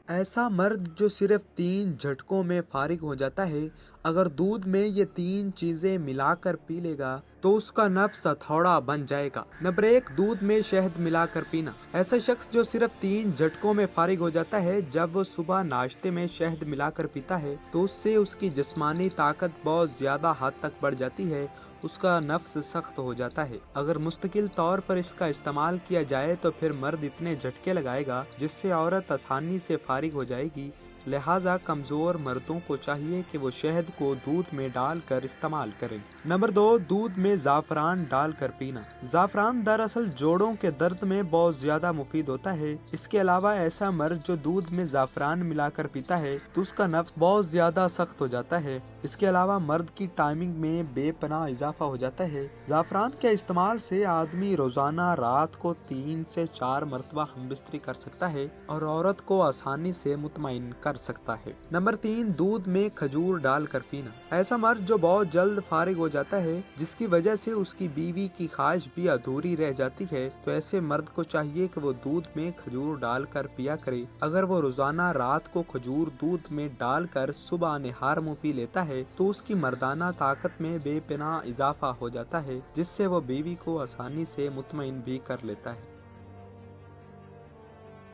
ایسا مرد جو صرف 3 جھٹکوں میں فارغ ہو جاتا ہے، اگر دودھ میں یہ 3 چیزیں ملا کر پی لے گا تو اس کا نفس ہتھوڑا بن جائے گا۔ نمبر 1، دودھ میں شہد ملا کر پینا۔ ایسا شخص جو صرف 3 جھٹکوں میں فارغ ہو جاتا ہے، جب وہ صبح ناشتے میں شہد ملا کر پیتا ہے تو اس سے اس کی جسمانی طاقت بہت زیادہ حد تک بڑھ جاتی ہے، اس کا نفس سخت ہو جاتا ہے۔ اگر مستقل طور پر اس کا استعمال کیا جائے تو پھر مرد اتنے جھٹکے لگائے گا جس سے عورت آسانی سے فارغ ہو جائے گی۔ لہٰذا کمزور مردوں کو چاہیے کہ وہ شہد کو دودھ میں ڈال کر استعمال کریں۔ نمبر 2، دودھ میں زعفران ڈال کر پینا۔ زعفران دراصل جوڑوں کے درد میں بہت زیادہ مفید ہوتا ہے۔ اس کے علاوہ ایسا مرد جو دودھ میں زعفران ملا کر پیتا ہے تو اس کا نفس بہت زیادہ سخت ہو جاتا ہے۔ اس کے علاوہ مرد کی ٹائمنگ میں بے پناہ اضافہ ہو جاتا ہے۔ زعفران کے استعمال سے آدمی روزانہ رات کو 3 سے 4 مرتبہ ہم بستری کر سکتا ہے اور عورت کو آسانی سے مطمئن کر سکتا ہے۔ نمبر 3، دودھ میں کھجور ڈال کر پینا۔ ایسا مرد جو بہت جلد فارغ ہو جاتا ہے جس کی وجہ سے اس کی بیوی کی خواہش بھی ادھوری رہ جاتی ہے، تو ایسے مرد کو چاہیے کہ وہ دودھ میں کھجور ڈال کر پیا کرے۔ اگر وہ روزانہ رات کو کھجور دودھ میں ڈال کر صبح نہار منہ پی لیتا ہے تو اس کی مردانہ طاقت میں بے پناہ اضافہ ہو جاتا ہے، جس سے وہ بیوی کو آسانی سے مطمئن بھی کر لیتا ہے۔